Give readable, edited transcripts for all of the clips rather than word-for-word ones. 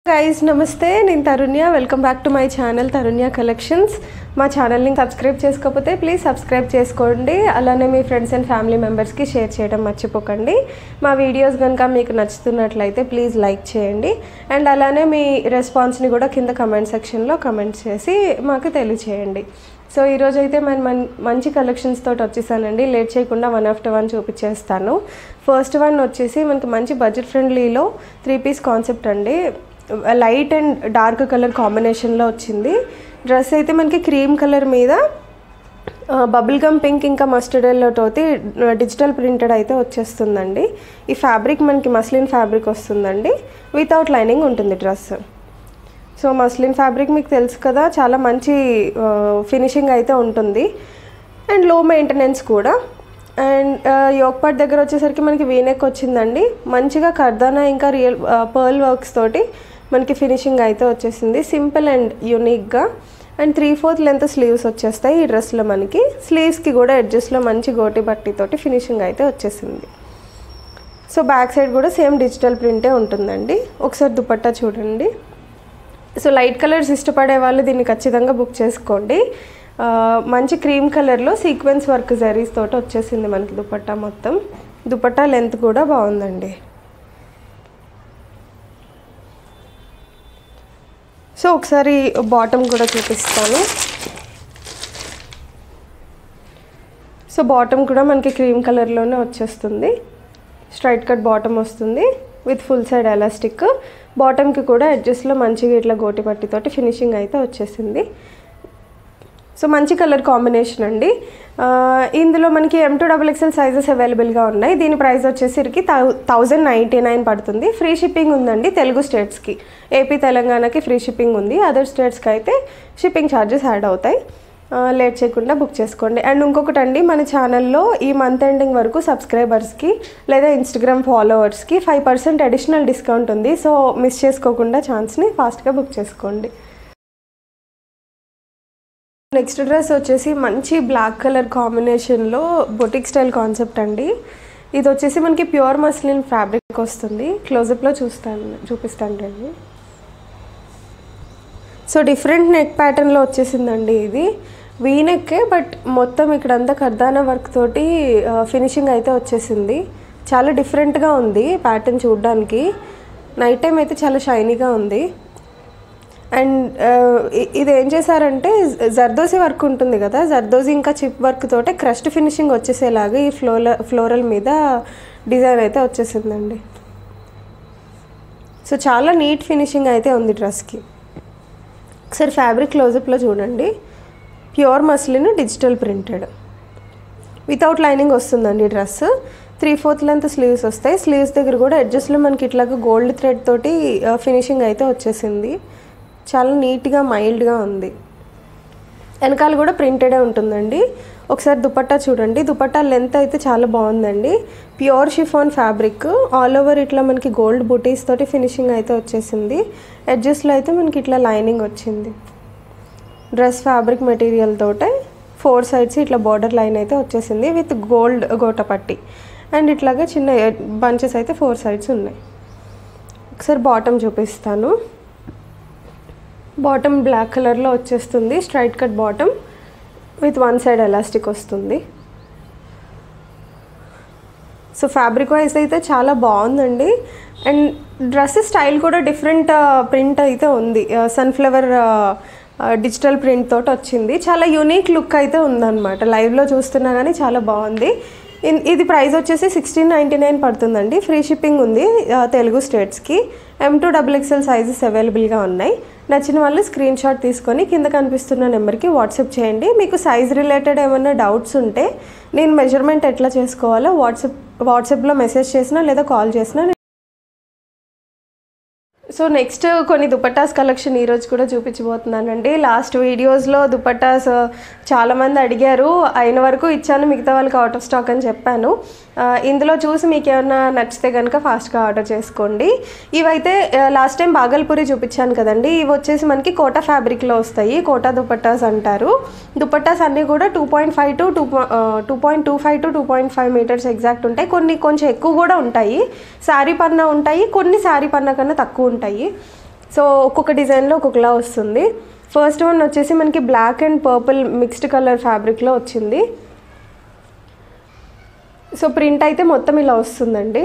guys, namaste. నేను Tarunya. Welcome back to my channel Tarunya collections. మా ఛానల్ని సబ్స్క్రైబ్ చేసుకోకపోతే ప్లీజ్ సబ్స్క్రైబ్ చేసుకోండి. అలానే మీ ఫ్రెండ్స్ అండ్ ఫ్యామిలీ మెంబర్స్కి షేర్ చేయడం మర్చిపోకండి. మా వీడియోస్ కనుక మీకు నచ్చుతున్నట్లయితే ప్లీజ్ లైక్ చేయండి. అండ్ అలానే మీ రెస్పాన్స్ని కూడా కింద కమెంట్ సెక్షన్లో కమెంట్ చేసి మాకు తెలియచేయండి. సో ఈరోజు అయితే మంచి కలెక్షన్స్ తోటి వచ్చేసానండి. లేట్ చేయకుండా వన్ ఆఫ్టర్ వన్ చూపించేస్తాను. ఫస్ట్ వన్ వచ్చేసి మనకి మంచి బడ్జెట్ ఫ్రెండ్లీలో 3 పీస్ కాన్సెప్ట్ అండి. లైట్ అండ్ డార్క్ కలర్ కాంబినేషన్లో వచ్చింది. డ్రెస్ అయితే మనకి క్రీమ్ కలర్ మీద బబుల్ గమ్ పింక్ ఇంకా మస్టర్డ్ ఎల్లోతోటి డిజిటల్ ప్రింటెడ్ అయితే వచ్చేస్తుందండి. ఈ ఫ్యాబ్రిక్ మనకి మస్లిన్ ఫ్యాబ్రిక్ వస్తుందండి. వితౌట్ లైనింగ్ ఉంటుంది డ్రెస్. సో మస్లిన్ ఫ్యాబ్రిక్ మీకు తెలుసు కదా, చాలా మంచి ఫినిషింగ్ అయితే ఉంటుంది అండ్ లో మెయింటెనెన్స్ కూడా. అండ్ యోక్ పార్ట్ దగ్గర వచ్చేసరికి మనకి వీనెక్ వచ్చిందండి. మంచిగా కర్దానా ఇంకా రియల్ పర్ల్ వర్క్స్ తోటి మనకి ఫినిషింగ్ అయితే వచ్చేసింది. సింపుల్ అండ్ యూనిక్గా. అండ్ 3/4 లెంత్ స్లీవ్స్ వచ్చేస్తాయి ఈ డ్రెస్లో మనకి. స్లీవ్స్కి కూడా ఎడ్జెస్లో మంచి గోటి బట్టితోటి ఫినిషింగ్ అయితే వచ్చేసింది. సో బ్యాక్ సైడ్ కూడా సేమ్ డిజిటల్ ప్రింటే ఉంటుందండి. ఒకసారి దుపట్టా చూడండి. సో లైట్ కలర్స్ ఇష్టపడే వాళ్ళు దీన్ని ఖచ్చితంగా బుక్ చేసుకోండి. మంచి క్రీమ్ కలర్లో సీక్వెన్స్ వర్క్ జరీస్ తోటి వచ్చేసింది మనకి దుపట్టా మొత్తం. దుపట్టా లెంత్ కూడా బాగుందండి. సో ఒకసారి బాటమ్ కూడా చూపిస్తాను. సో బాటమ్ కూడా మనకి క్రీమ్ కలర్లోనే వచ్చేస్తుంది. స్ట్రైట్ కట్ బాటమ్ వస్తుంది విత్ ఫుల్ సైడ్ ఎలాస్టిక్. బాటమ్కి కూడా ఎడ్జెస్లో మంచిగా ఇట్లా గోటి పట్టితోటి ఫినిషింగ్ అయితే వచ్చేసింది. సో మంచి కలర్ కాంబినేషన్ అండి. ఇందులో మనకి M2XXL సైజెస్ అవైలబుల్గా ఉన్నాయి. దీని ప్రైస్ వచ్చేసరికి 1099 పడుతుంది. ఫ్రీ షిప్పింగ్ ఉందండి తెలుగు స్టేట్స్కి. ఏపీ తెలంగాణకి ఫ్రీ షిప్పింగ్ ఉంది. అదర్ స్టేట్స్కి అయితే షిప్పింగ్ ఛార్జెస్ యాడ్ అవుతాయి. లేట్ చేయకుండా బుక్ చేసుకోండి. అండ్ ఇంకొకటి అండి, మన ఛానల్లో ఈ మంత్ ఎండింగ్ వరకు సబ్స్క్రైబర్స్కి లేదా ఇన్స్టాగ్రామ్ ఫాలోవర్స్కి 5% అడిషనల్ డిస్కౌంట్ ఉంది. సో మిస్ చేసుకోకుండా ఛాన్స్ని ఫాస్ట్గా బుక్ చేసుకోండి. నెక్స్ట్ డ్రెస్ వచ్చేసి మంచి బ్లాక్ కలర్ కాంబినేషన్లో బొటిక్ స్టైల్ కాన్సెప్ట్ అండి. ఇది వచ్చేసి మనకి ప్యూర్ మస్లిన్ ఫ్యాబ్రిక్ వస్తుంది. క్లోజప్లో చూపిస్తాను రండి. సో డిఫరెంట్ నెక్ ప్యాటర్న్లో వచ్చేసిందండి. ఇది వీనెక్కే, బట్ మొత్తం ఇక్కడంతా కర్దానా వర్క్ తోటి ఫినిషింగ్ అయితే వచ్చేసింది. చాలా డిఫరెంట్గా ఉంది ప్యాటర్న్ చూడడానికి. నైట్ టైం అయితే చాలా షైనీగా ఉంది. అండ్ ఇది ఏం చేశారంటే జర్దోసి వర్క్ ఉంటుంది కదా, జర్దోసి ఇంకా చిప్ వర్క్ తోటే క్రస్ట్ ఫినిషింగ్ వచ్చేసేలాగా ఈ ఫ్లోరల్ మీద డిజైన్ అయితే వచ్చేసిందండి. సో చాలా నీట్ ఫినిషింగ్ అయితే ఉంది డ్రెస్కి. ఒకసారి ఫ్యాబ్రిక్ క్లోజప్లో చూడండి. Pure muslin digital printed without lining వస్తుందండి డ్రెస్. 3/4 లెంత్ స్లీవ్స్ వస్తాయి. స్లీవ్స్ దగ్గర కూడా ఎడ్జెస్లో మనకి ఇట్లాగా గోల్డ్ థ్రెడ్ తోటి ఫినిషింగ్ అయితే వచ్చేసింది. చాలా నీట్గా మైల్డ్గా ఉంది. వెనకాల కూడా ప్రింటెడే ఉంటుందండి. ఒకసారి దుపట్టా చూడండి. దుపట్టా లెంత్ అయితే చాలా బాగుందండి. Pure chiffon fabric. All over ఇట్లా మనకి గోల్డ్ బుటీస్ తోటి ఫినిషింగ్ అయితే వచ్చేసింది. ఎడ్జెస్లో అయితే మనకి ఇట్లా లైనింగ్ వచ్చింది. డ్రెస్ ఫ్యాబ్రిక్ మెటీరియల్ తోటే 4 సైడ్స్ ఇట్లా బార్డర్ లైన్ అయితే వచ్చేసింది విత్ గోల్డ్ గోటపట్టి. అండ్ ఇట్లాగా చిన్న బంచెస్ అయితే 4 సైడ్స్ ఉన్నాయి. ఒకసారి బాటమ్ చూపిస్తాను. బాటమ్ బ్లాక్ కలర్లో వచ్చేస్తుంది. Straight cut bottom with 1 side elastic వస్తుంది. సో ఫ్యాబ్రిక్ వైజ్ అయితే చాలా బాగుందండి. అండ్ డ్రెస్ స్టైల్ కూడా డిఫరెంట్ ప్రింట్ అయితే ఉంది. సన్ఫ్లవర్ డిజిటల్ ప్రింట్ తోటి వచ్చింది. చాలా యూనిక్ లుక్ అయితే ఉందన్నమాట. లైవ్లో చూస్తున్నా కానీ చాలా బాగుంది. ఇది ప్రైస్ వచ్చేసి 1699 పడుతుందండి. ఫ్రీ షిప్పింగ్ ఉంది తెలుగు స్టేట్స్కి. M2XXL సైజెస్ అవైలబుల్గా ఉన్నాయి. నచ్చిన వాళ్ళు స్క్రీన్ షాట్ తీసుకొని కింద కనిపిస్తున్న నెంబర్కి వాట్సాప్ చేయండి. మీకు సైజ్ రిలేటెడ్ ఏమైనా డౌట్స్ ఉంటే నేను మెజర్మెంట్ ఎట్లా చేసుకోవాలో వాట్సాప్లో మెసేజ్ చేసినా లేదా కాల్ చేసినా. సో నెక్స్ట్ కొన్ని దుపట్టాస్ కలెక్షన్ ఈరోజు కూడా చూపించబోతున్నానండి. లాస్ట్ వీడియోస్లో దుపట్టాస్ చాలామంది అడిగారు, అయిన వరకు ఇచ్చాను, మిగతా వాళ్ళకి అవుట్ ఆఫ్ స్టాక్ అని చెప్పాను. ఇందులో చూసి మీకు ఏమైనా నచ్చితే కనుక ఫాస్ట్గా ఆర్డర్ చేసుకోండి. ఇవైతే లాస్ట్ టైం బాగల్పూరి చూపించాను కదండి. ఇవి వచ్చేసి మనకి కోటా ఫ్యాబ్రిక్లో వస్తాయి. కోటా దుపట్టాస్ అంటారు. దుపట్టాస్ అన్నీ కూడా 2.5 to 2.25 to 2.5 మీటర్స్ ఎగ్జాక్ట్ ఉంటాయి. కొన్ని కొంచెం ఎక్కువ కూడా ఉంటాయి. శారీ పన్నా ఉంటాయి, కొన్ని శారీ పన్నా కన్నా తక్కువ ఉంటాయి. సో ఒక్కొక్క డిజైన్లో ఒక్కొక్కలా వస్తుంది. ఫస్ట్ వన్ వచ్చేసి మనకి black and purple mixed colour ఫ్యాబ్రిక్లో వచ్చింది. సో ప్రింట్ అయితే మొత్తం ఇలా వస్తుందండి.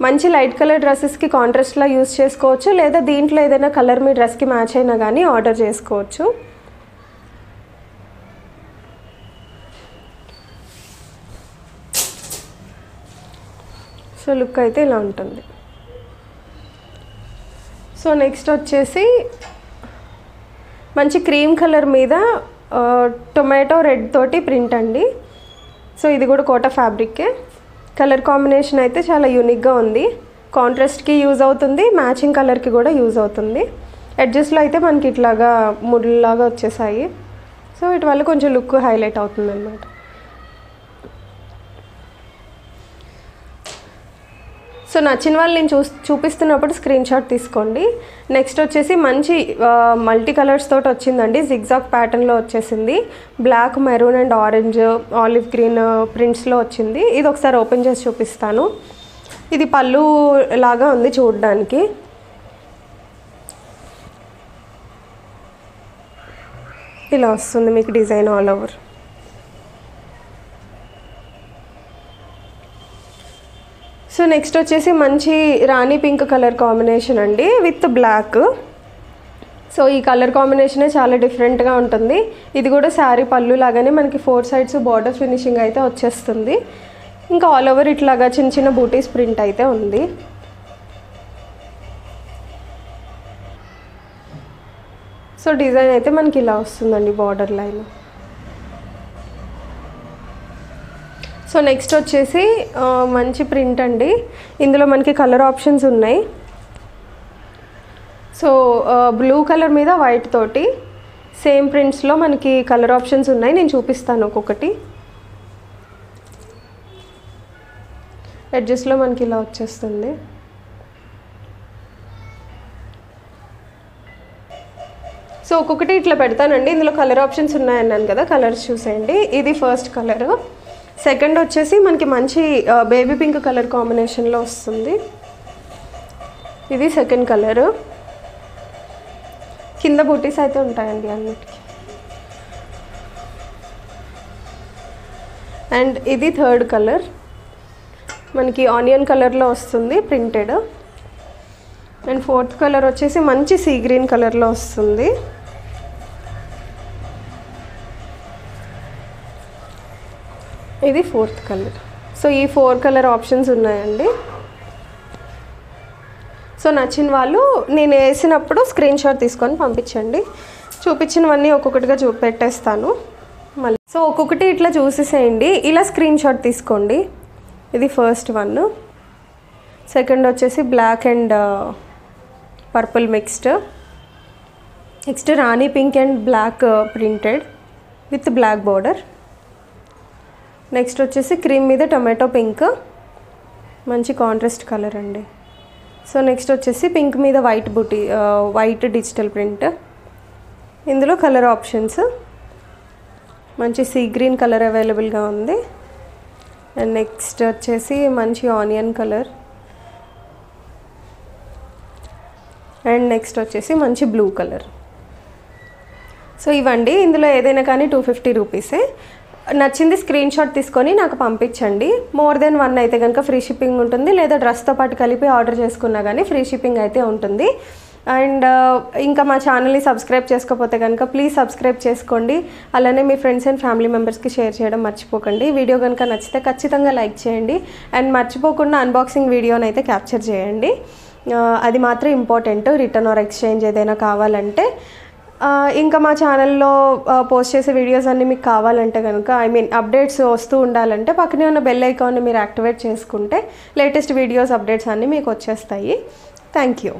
మంచి లైట్ కలర్ డ్రెస్సెస్కి కాంట్రాస్ట్లా యూస్ చేసుకోవచ్చు, లేదా దీంట్లో ఏదైనా కలర్ మీ డ్రెస్కి మ్యాచ్ అయినా కానీ ఆర్డర్ చేసుకోవచ్చు. సో లుక్ అయితే ఇలా ఉంటుంది. సో నెక్స్ట్ వచ్చేసి మంచి క్రీమ్ కలర్ మీద టొమాటో రెడ్ తోటి ప్రింట్ అండి. సో ఇది కూడా కోటా ఫ్యాబ్రిక్కే. కలర్ కాంబినేషన్ అయితే చాలా యూనిక్గా ఉంది. కాంట్రాస్ట్కి యూజ్ అవుతుంది, మ్యాచింగ్ కలర్కి కూడా యూజ్ అవుతుంది. ఎడ్జెస్లో అయితే మనకి ఇట్లాగా ముళ్ళలాగా వచ్చేసాయి. సో వీటి వల్ల కొంచెం లుక్ హైలైట్ అవుతుంది అన్నమాట. సో నచ్చిన వాళ్ళు నేను చూపిస్తున్నప్పుడు స్క్రీన్ షాట్ తీసుకోండి. నెక్స్ట్ వచ్చేసి మంచి మల్టీ కలర్స్ తోటి వచ్చిందండి. జిగ్జాగ్ ప్యాటర్న్లో వచ్చేసింది. Black, maroon and orange, olive green ప్రింట్స్లో వచ్చింది. ఇది ఒకసారి ఓపెన్ చేసి చూపిస్తాను. ఇది పళ్ళు లాగా ఉంది చూడడానికి. ఇలా వస్తుంది మీకు design all over. So next వచ్చేసి మంచి రాణి పింక్ కలర్ కాంబినేషన్ అండి విత్ బ్లాక్. సో ఈ కలర్ కాంబినేషనే చాలా డిఫరెంట్గా ఉంటుంది. ఇది కూడా శారీ పళ్ళు లాగానే మనకి 4 సైడ్స్ బార్డర్ ఫినిషింగ్ అయితే వచ్చేస్తుంది. ఇంకా ఆల్ ఓవర్ ఇట్లాగా చిన్న చిన్న బూటీస్ ప్రింట్ అయితే ఉంది. సో డిజైన్ అయితే మనకి ఇలా వస్తుందండి బార్డర్ లైన్. సో నెక్స్ట్ వచ్చేసి మంచి ప్రింట్ అండి. ఇందులో మనకి కలర్ ఆప్షన్స్ ఉన్నాయి. సో బ్లూ కలర్ మీద వైట్ తోటి సేమ్ ప్రింట్స్లో మనకి కలర్ ఆప్షన్స్ ఉన్నాయి. నేను చూపిస్తాను ఒక్కొక్కటి. ఎడ్జెస్లో మనకి ఇలా వచ్చేస్తుంది. సో ఒక్కొక్కటి ఇట్లా పెడతానండి. ఇందులో కలర్ ఆప్షన్స్ ఉన్నాయన్నాను కదా, కలర్స్ చూసేయండి. ఇది ఫస్ట్ కలరు. సెకండ్ వచ్చేసి మనకి మంచి బేబీ పింక్ కలర్ కాంబినేషన్లో వస్తుంది. ఇది సెకండ్ కలరు. కింద బూటీస్ అయితే ఉంటాయండి అన్నిటికీ. అండ్ ఇది థర్డ్ కలర్. మనకి ఆనియన్ కలర్లో వస్తుంది ప్రింటెడ్. అండ్ ఫోర్త్ కలర్ వచ్చేసి మంచి సీ గ్రీన్ కలర్లో వస్తుంది. ఇది ఫోర్త్ కలర్. సో ఈ 4 కలర్ ఆప్షన్స్ ఉన్నాయండి. సో నచ్చిన వాళ్ళు నేను వేసినప్పుడు స్క్రీన్ షాట్ తీసుకొని పంపించండి. చూపించినవన్నీ ఒక్కొక్కటిగా పెట్టేస్తాను మళ్ళీ. సో ఒక్కొక్కటి ఇట్లా చూసేసేయండి. ఇలా స్క్రీన్ షాట్ తీసుకోండి. ఇది ఫస్ట్ వన్. సెకండ్ వచ్చేసి black and purple mixed. Next rani pink and black printed with black border. Next వచ్చేసి క్రీమ్ మీద టొమాటో పింక్, మంచి కాంట్రాస్ట్ కలర్ అండి. సో నెక్స్ట్ వచ్చేసి పింక్ మీద వైట్ బూటీ, వైట్ డిజిటల్ ప్రింట్. ఇందులో కలర్ ఆప్షన్స్ మంచి సీ గ్రీన్ కలర్ అవైలబుల్గా ఉంది. అండ్ నెక్స్ట్ వచ్చేసి మంచి ఆనియన్ కలర్. అండ్ నెక్స్ట్ వచ్చేసి మంచి బ్లూ కలర్. సో ఇవ్వండి. ఇందులో ఏదైనా కానీ 250 రూపీసే. నచ్చింది స్క్రీన్ షాట్ తీసుకొని నాకు పంపించండి. మోర్ దెన్ 1 అయితే కనుక ఫ్రీ షిప్పింగ్ ఉంటుంది, లేదా డ్రెస్తో పాటు కలిపి ఆర్డర్ చేసుకున్నా కానీ ఫ్రీ షిప్పింగ్ అయితే ఉంటుంది. అండ్ ఇంకా మా ఛానల్ని సబ్స్క్రైబ్ చేసుకోకపోతే కనుక ప్లీజ్ సబ్స్క్రైబ్ చేసుకోండి. అలానే మీ ఫ్రెండ్స్ అండ్ ఫ్యామిలీ మెంబర్స్కి షేర్ చేయడం మర్చిపోకండి. వీడియో కనుక నచ్చితే ఖచ్చితంగా లైక్ చేయండి. అండ్ మర్చిపోకుండా అన్బాక్సింగ్ వీడియోని అయితే క్యాప్చర్ చేయండి. అది మాత్రం ఇంపార్టెంట్. రిటర్న్ ఆర్ ఎక్స్చేంజ్ ఏదైనా కావాలంటే. ఇంకా మా ఛానల్లో పోస్ట్ చేసే వీడియోస్ అన్నీ మీకు కావాలంటే కనుక అప్డేట్స్ వస్తూ ఉండాలంటే పక్కనే ఉన్న బెల్ ఐకాన్ని మీరు యాక్టివేట్ చేసుకుంటే లేటెస్ట్ వీడియోస్ అప్డేట్స్ అన్నీ మీకు వచ్చేస్తాయి. Thank you.